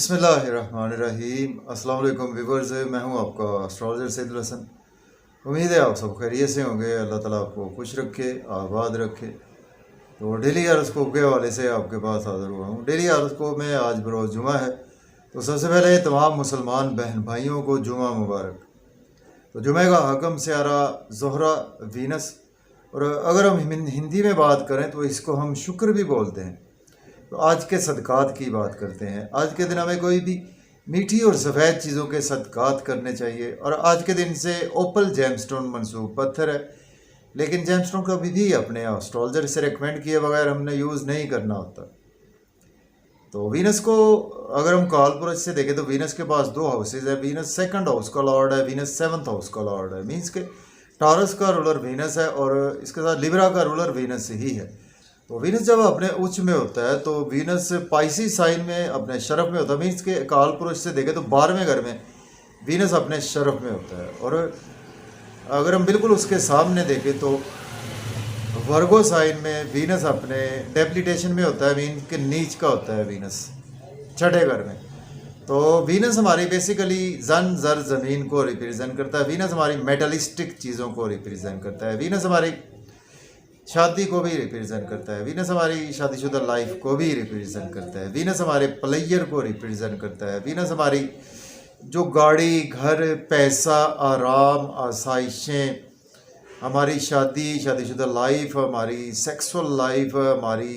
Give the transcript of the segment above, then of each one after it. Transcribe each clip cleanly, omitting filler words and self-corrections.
बिस्मिल्लाहिर्रहमानिर्रहीम। अस्सलाम वालेकुम व्यूअर्स, मैं हूं आपका एस्ट्रोलॉजर सैदुल हसन। उम्मीद है आप सब खैरियत से होंगे। अल्लाह ताला आपको खुश रखे, आबाद रखे। तो डेली हॉरोस्कोप के हवाले से आपके पास हाज़िर हुआ हूं। डेली हॉरोस्कोप में आज बरोज़ जुमा है, तो सबसे पहले तमाम मुसलमान बहन भाइयों को जुमा मुबारक। तो जुमे का हकम स्यारा ज़ोहरा वीनस, और अगर हम हिंदी में बात करें तो इसको हम शुक्र भी बोलते हैं। तो आज के सदक़ात की बात करते हैं। आज के दिन हमें कोई भी मीठी और सफ़ेद चीज़ों के सदक़ात करने चाहिए। और आज के दिन से ओपल जेमस्टोन मंसूब पत्थर है, लेकिन जेमस्टोन को भी अपने एस्ट्रोलॉजर से रिकमेंड किए बगैर हमने यूज़ नहीं करना होता। तो वीनस को अगर हम कालपुरुष से देखें तो वीनस के पास दो हाउसेज है। वीनस सेकंड हाउस का लॉर्ड है, वीनस सेवन्थ हाउस का लॉर्ड है। मीन्स के टॉरस का रूलर वीनस है और इसके साथ लिब्रा का रूलर वीनस ही है। तो वीनस जब अपने उच्च में होता है तो वीनस पाइसिस साइन में अपने शरफ में होता है। मीन्स के काल पुरुष से देखें तो 12वें घर में वीनस अपने शरफ में होता है। और अगर हम बिल्कुल उसके सामने देखें तो वर्गो साइन में वीनस अपने डेप्लीटेशन में होता है। मीन के नीच का होता है वीनस छठे घर में। तो वीनस हमारी बेसिकली जन जर ज़मीन को रिप्रेजेंट करता है। वीनस हमारी मेटलिस्टिक चीज़ों को रिप्रेजेंट करता है। वीनस हमारी शादी को भी रिप्रेजेंट करता है। वीनस हमारी शादीशुदा लाइफ को भी रिप्रेजेंट करता है। वीनस हमारे प्लेयर को रिप्रेजेंट करता है। वीनस हमारी जो गाड़ी, घर, पैसा, आराम, आसाइशें, हमारी शादीशुदा लाइफ, हमारी सेक्सुअल लाइफ, हमारी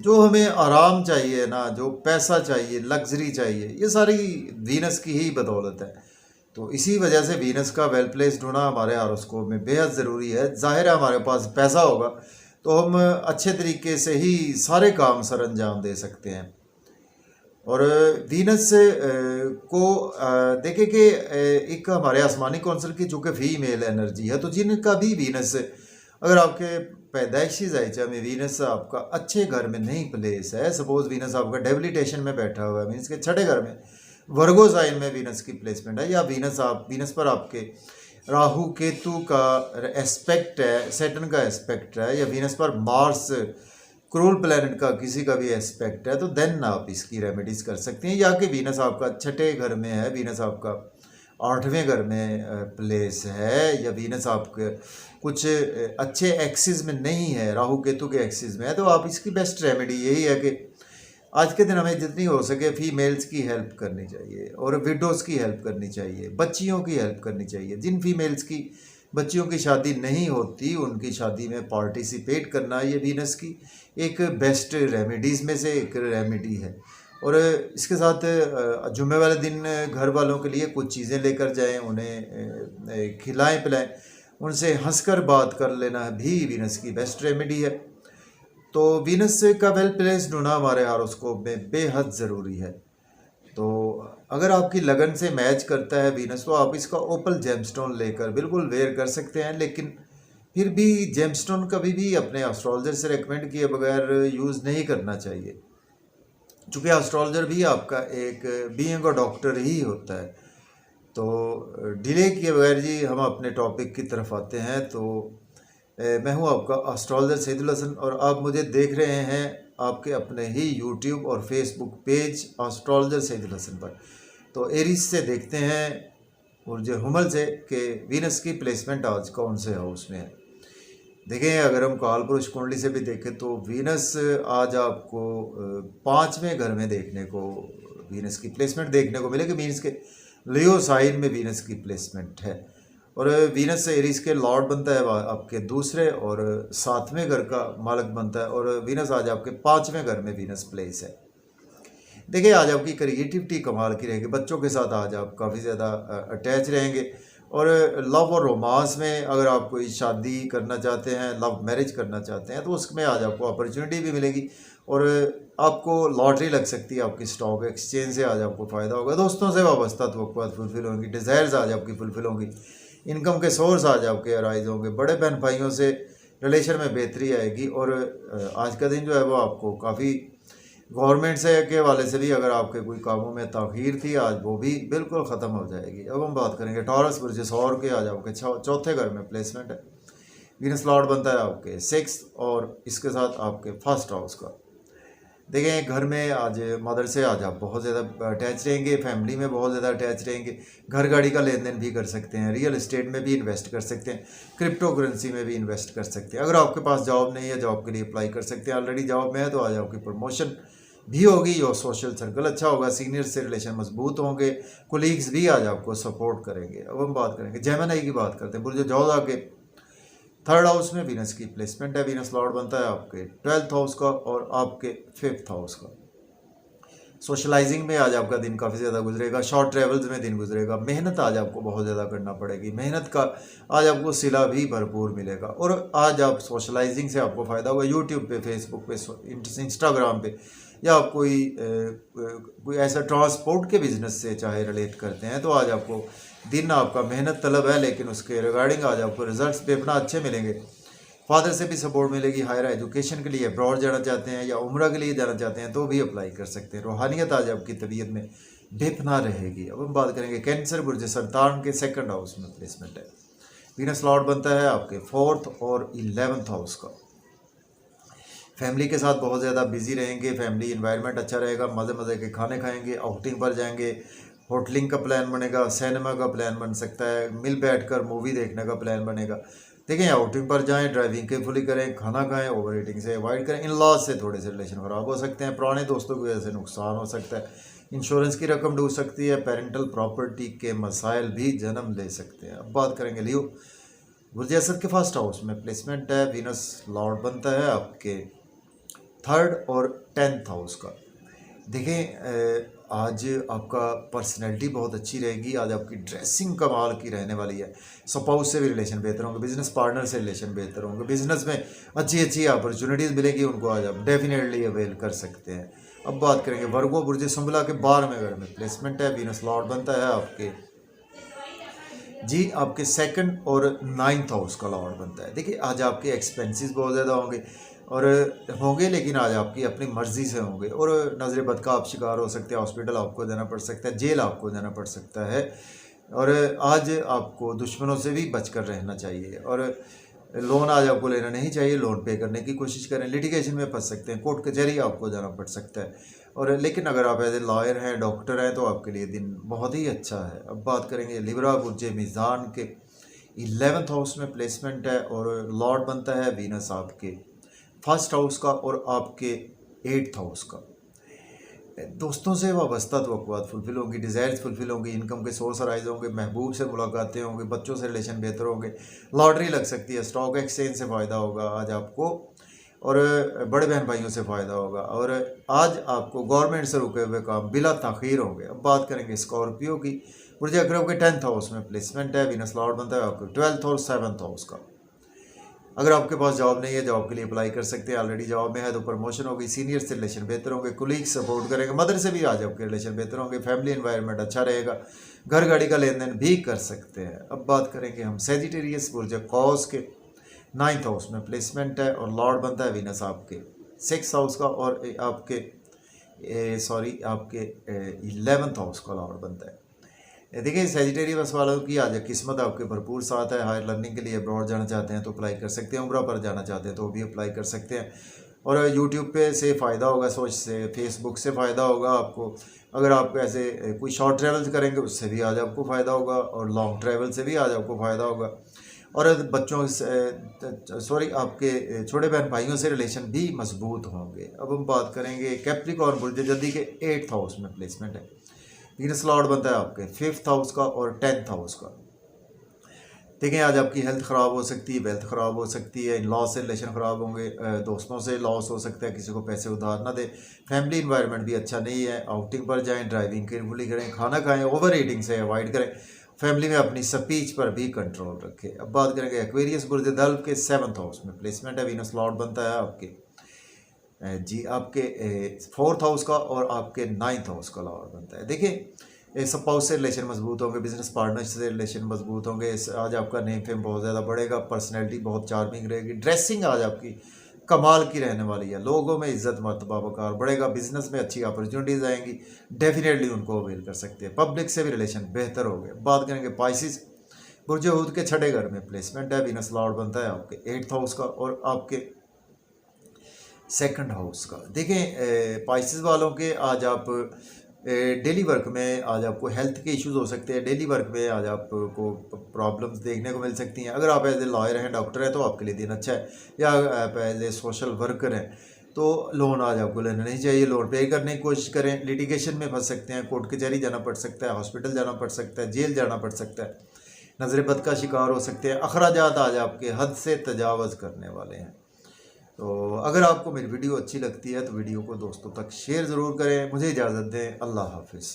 जो हमें आराम चाहिए ना, जो पैसा चाहिए, लग्जरी चाहिए, ये सारी वीनस की ही बदौलत है। तो इसी वजह से वीनस का वेल प्लेस्ड होना हमारे हॉरोस्कोप में बेहद ज़रूरी है। जाहिर है हमारे पास पैसा होगा तो हम अच्छे तरीके से ही सारे काम सर अंजाम दे सकते हैं। और वीनस को देखें कि एक हमारे आसमानी कौंसल की चूँकि फीमेल एनर्जी है, तो जिनका भी वीनस अगर आपके पैदाइशी जायचा में वीनस आपका अच्छे घर में नहीं प्लेस है, सपोज वीनस आपका डेबिलिटेशन में बैठा हुआ है, मीन्स के छठे घर में वर्गो साइन में वीनस की प्लेसमेंट है, या वीनस पर आपके राहु केतु का एस्पेक्ट है, सैटर्न का एस्पेक्ट है, या वीनस पर मार्स क्रूल प्लैनेट का किसी का भी एस्पेक्ट है, तो देन आप इसकी रेमेडीज कर सकते हैं। या कि वीनस आपका छठे घर में है, वीनस आपका 8वें घर में प्लेस है, या वीनस आपके कुछ अच्छे एक्सिस में नहीं है, राहु केतु के एक्सिस में है, तो आप इसकी बेस्ट रेमेडी यही है कि आज के दिन हमें जितनी हो सके फीमेल्स की हेल्प करनी चाहिए और विडोज़ की हेल्प करनी चाहिए, बच्चियों की हेल्प करनी चाहिए। जिन फीमेल्स की बच्चियों की शादी नहीं होती उनकी शादी में पार्टिसिपेट करना, ये वीनस की एक बेस्ट रेमेडीज़ में से एक रेमेडी है। और इसके साथ जुम्मे वाले दिन घर वालों के लिए कुछ चीज़ें लेकर जाएं, उन्हें खिलाएं पिलाएं, उनसे हंसकर बात कर लेना भी वीनस की बेस्ट रेमेडी है। तो वीनस का वेल प्लेस्ड होना हमारे हॉरोस्कोप में बेहद ज़रूरी है। तो अगर आपकी लगन से मैच करता है वीनस तो आप इसका ओपल जेमस्टोन लेकर बिल्कुल वेयर कर सकते हैं। लेकिन फिर भी जेमस्टोन कभी भी अपने एस्ट्रोलॉजर से रिकमेंड किए बगैर यूज़ नहीं करना चाहिए, चूँकि एस्ट्रोलॉजर भी आपका एक बीइंग अ डॉक्टर ही होता है। तो डिले किए बगैर जी हम अपने टॉपिक की तरफ आते हैं। तो मैं हूं आपका एस्ट्रोलॉजर सैदुल हसन और आप मुझे देख रहे हैं आपके अपने ही यूट्यूब और Facebook page astrologer Saidul Hasan पर। तो एरीज से देखते हैं और जो हुमल से कि वीनस की प्लेसमेंट आज कौन से हाउस में है। देखें अगर हम कालपुरुष कुंडली से भी देखें तो वीनस आज आपको 5वें घर में देखने को वीनस की प्लेसमेंट देखने को मिलेगी। मीन्स के लियो साइन में वीनस की प्लेसमेंट है और वीनस एरीज के लॉर्ड बनता है आपके दूसरे और 7वें घर का मालिक बनता है। और वीनस आज आपके 5वें घर में वीनस प्लेस है। देखिए आज आपकी क्रिएटिविटी कमाल की रहेगी, बच्चों के साथ आज आप काफ़ी ज़्यादा अटैच रहेंगे। और लव और रोमांस में अगर आप कोई शादी करना चाहते हैं, लव मैरिज करना चाहते हैं, तो उसमें आज आपको अपॉर्चुनिटी भी मिलेगी और आपको लॉटरी लग सकती है। आपकी स्टॉक एक्सचेंज से आज आपको फ़ायदा होगा। दोस्तों से वाबस्ता तो फुलफिल होंगी, डिज़ायर्स आज आपकी फुलफिल होंगी, इनकम के सोर्स आज आपके अराइज होंगे, बड़े बहन भाइयों से रिलेशन में बेहतरी आएगी। और आज का दिन जो है वो आपको काफ़ी गवर्नमेंट से के हवाले से भी अगर आपके कोई कामों में ताख़ीर थी आज वो भी बिल्कुल ख़त्म हो जाएगी। अब हम बात करेंगे टॉरस बुर्ज सौर के। आज आपके चौथे घर में प्लेसमेंट है। वीनस लॉर्ड बनता है आपके 6 और इसके साथ आपके फर्स्ट हाउस का। देखें घर में आज मदर से आज आप बहुत ज़्यादा अटैच रहेंगे, फैमिली में बहुत ज़्यादा अटैच रहेंगे, घर गाड़ी का लेन देन भी कर सकते हैं, रियल एस्टेट में भी इन्वेस्ट कर सकते हैं, क्रिप्टो करेंसी में भी इन्वेस्ट कर सकते हैं। अगर आपके पास जॉब नहीं है, जॉब के लिए अप्लाई कर सकते हैं। ऑलरेडी जॉब में है तो आज आपकी प्रमोशन भी होगी और सोशल सर्कल अच्छा होगा, सीनियर से रिलेशन मजबूत होंगे, कोलीग्स भी आज आपको सपोर्ट करेंगे। अब हम बात करेंगे जेमिनी की बात करते हैं। बुर्ज जोधा के थर्ड हाउस में वीनस की प्लेसमेंट है। वीनस लॉर्ड बनता है आपके 12th हाउस का और आपके 5th हाउस का। सोशलाइजिंग में आज आपका दिन काफ़ी ज़्यादा गुजरेगा, शॉर्ट ट्रेवल्स में दिन गुजरेगा, मेहनत आज आपको बहुत ज़्यादा करना पड़ेगी, मेहनत का आज आपको सिला भी भरपूर मिलेगा। और आज आप सोशलाइजिंग से आपको फ़ायदा होगा, यूट्यूब पे, फेसबुक पे, इंस्टाग्राम पे, या आप कोई ऐसा ट्रांसपोर्ट के बिजनेस से चाहे रिलेट करते हैं तो आज आपको दिन आपका मेहनत तलब है, लेकिन उसके रिगार्डिंग आज आपको रिजल्ट्स भी अपना अच्छे मिलेंगे। फादर से भी सपोर्ट मिलेगी। हायर एजुकेशन के लिए अब्रॉड जाना चाहते हैं या उम्रा के लिए जाना चाहते हैं तो भी अप्लाई कर सकते हैं। रूहानियत आज आपकी तबीयत में बेपनाह रहेगी। अब हम बात करेंगे कैंसर बुर्ज सरतान के 2nd हाउस में प्लेसमेंट है। वीनस लॉर्ड बनता है आपके 4th और 11th हाउस का। फैमिली के साथ बहुत ज़्यादा बिजी रहेंगे, फैमिली इन्वायरमेंट अच्छा रहेगा, मज़े मज़े के खाने खाएंगे, आउटिंग पर जाएंगे, होटलिंग का प्लान बनेगा, सिनेमा का प्लान बन सकता है, मिल बैठकर मूवी देखने का प्लान बनेगा। देखें आउटिंग पर जाएं, ड्राइविंग केयरफुली करें, खाना खाएं, ओवर ईटिंग से अवॉइड करें। इन लॉज से थोड़े से रिलेशन ख़राब हो सकते हैं, पुराने दोस्तों की वजह से नुकसान हो सकता है, इंश्योरेंस की रकम डूब सकती है, पेरेंटल प्रॉपर्टी के मसाइल भी जन्म ले सकते हैं। अब बात करेंगे लियो बुर्ज असद के 1st हाउस में प्लेसमेंट है। वीनस लॉर्ड बनता है आपके 3rd और 10th हाउस का। देखें आज आपका पर्सनैलिटी बहुत अच्छी रहेगी, आज आपकी ड्रेसिंग कमाल की रहने वाली है, स्पाउस से भी रिलेशन बेहतर होंगे, बिजनेस पार्टनर से रिलेशन बेहतर होंगे, बिजनेस में अच्छी अच्छी अपॉर्चुनिटीज़ मिलेगी, उनको आज आप डेफिनेटली अवेल कर सकते हैं। अब बात करेंगे वर्गो बुर्ज सुंबला के 12वें घर में प्लेसमेंट है। वीनस लॉर्ड बनता है आपके आपके 2nd और 9th हाउस का लॉर्ड बनता है। देखिए आज आपके एक्सपेंसेस बहुत ज़्यादा होंगे, लेकिन आज आपकी अपनी मर्ज़ी से होंगे और नज़र बद का आप शिकार हो सकते हैं, हॉस्पिटल आपको जाना पड़ सकता है, जेल आपको जाना पड़ सकता है। और आज आपको दुश्मनों से भी बचकर रहना चाहिए और लोन आज आपको लेना नहीं चाहिए, लोन पे करने की कोशिश करें, लिटिगेशन में फंस सकते हैं, कोर्ट कचहरी आपको जाना पड़ सकता है। और लेकिन अगर आप एज ए लॉयर हैं, डॉक्टर हैं तो आपके लिए दिन बहुत ही अच्छा है। अब बात करेंगे लिब्रा बुर्ज मीज़ान के 11th हाउस में प्लेसमेंट है और लॉर्ड बनता है वीनस आपके 1st हाउस का और आपके 8th हाउस का। दोस्तों से वाबस्ता तवक्कुआत फुलफिल होंगी, डिज़ायर्स फुलफिल होंगी, इनकम के सोर्स अराइज होंगे, महबूब से मुलाकातें होंगी, बच्चों से रिलेशन बेहतर होंगे, लॉटरी लग सकती है, स्टॉक एक्सचेंज से फ़ायदा होगा आज आपको और बड़े बहन भाइयों से फ़ायदा होगा और आज आपको गवर्नमेंट से रुके हुए काम बिला ताख़ीर होंगे। अब बात करेंगे स्कॉर्पियो की। बुर्ज अकरब के 10th हाउस में प्लेसमेंट है। वीनस लॉर्ड बनता है आपके 12th और 7th हाउस का। अगर आपके पास जॉब नहीं है, जॉब के लिए अप्लाई कर सकते हैं, ऑलरेडी जॉब में है तो प्रमोशन होगी, सीनियर से रिलेशन बेहतर होंगे, कुलीग सपोर्ट करेंगे, मदर से भी आज आपके रिलेशन बेहतर होंगे, फैमिली एनवायरनमेंट अच्छा रहेगा, घर गाड़ी का लेन देन भी कर सकते हैं। अब बात करेंगे हम सेजिटेरियस बुर्ज कौस के 9th हाउस में प्लेसमेंट है और लॉर्ड बनता है वीनस आपके 6th हाउस का और आपके 11th हाउस का लॉर्ड बनता है। देखिए सेजिटेरियस वालों की आज किस्मत आपके भरपूर साथ है। हायर लर्निंग के लिए अब्रॉड जाना चाहते हैं तो अप्लाई कर सकते हैं, उम्रा पर जाना चाहते हैं तो भी अप्लाई कर सकते हैं और यूट्यूब पे से फ़ायदा होगा, सोच से, फेसबुक से फ़ायदा होगा आपको। अगर आप ऐसे कोई शॉर्ट ट्रैवल करेंगे उससे भी आज आपको फ़ायदा होगा और लॉन्ग ट्रैवल से भी आज आपको फ़ायदा होगा और बच्चों से आपके छोटे बहन भाइयों से रिलेशन भी मजबूत होंगे। अब हम बात करेंगे कैप्रिकॉर्न बुर्ज जल्दी के 8th हाउस में प्लेसमेंट है। वीनस लॉर्ड बनता है आपके 5th हाउस का और 10th हाउस का। देखें आज आपकी हेल्थ ख़राब हो सकती है, वेल्थ ख़राब हो सकती है, इन लॉस से रिलेशन ख़राब होंगे, दोस्तों से लॉस हो सकता है, किसी को पैसे उधार ना दे, फैमिली इन्वायरमेंट भी अच्छा नहीं है, आउटिंग पर जाएं, ड्राइविंग केयरफुली करें, खाना खाएं, ओवर ईटिंग से अवॉइड करें, फैमिली में अपनी स्पीच पर भी कंट्रोल रखें। अब बात करेंगे एक्वेरियस बुर्ज दल्व के 7th हाउस में प्लेसमेंट है। वीनस लॉर्ड बनता है आपके आपके 4th हाउस का और आपके 9th हाउस का लॉर्ड बनता है। देखिए स्पाउस से रिलेशन मजबूत होंगे, बिजनेस पार्टनर से रिलेशन मजबूत होंगे, आज आपका नेम फेम बहुत ज़्यादा बढ़ेगा, पर्सनैलिटी बहुत चार्मिंग रहेगी, ड्रेसिंग आज आपकी कमाल की रहने वाली है, लोगों में इज्जत मर्तबा वक़ार बढ़ेगा, बिजनेस में अच्छी अपॉर्चुनिटीज़ आएंगी, डेफिनेटली उनको अवेल कर सकते हैं, पब्लिक से भी रिलेशन बेहतर हो गए। बात करेंगे पाइसिस बुर्ज हूद के 6ठे घर में प्लेसमेंट है। वीनस लॉर्ड बनता है आपके 8th हाउस का और आपके सेकंड हाउस का। देखें पाइसेस वालों के आज आप डेली वर्क में आज आपको हेल्थ के इश्यूज हो सकते हैं, डेली वर्क में आज आपको प्रॉब्लम्स देखने को मिल सकती हैं। अगर आप एज ए लॉयर हैं, डॉक्टर हैं, तो आपके लिए दिन अच्छा है, या आप एज ए सोशल वर्कर हैं तो लोन आज आपको लेना नहीं चाहिए। लोन पे करने की कोशिश करें, लिटिगेशन में फंस सकते हैं, कोर्ट कचहरी जाना पड़ सकता है, हॉस्पिटल जाना पड़ सकता है, जेल जाना पड़ सकता है, नज़र बद का शिकार हो सकते हैं, अखराजात आज आपके हद से तजावज़ करने वाले हैं। तो अगर आपको मेरी वीडियो अच्छी लगती है तो वीडियो को दोस्तों तक शेयर ज़रूर करें। मुझे इजाज़त दें, अल्लाह हाफिज़।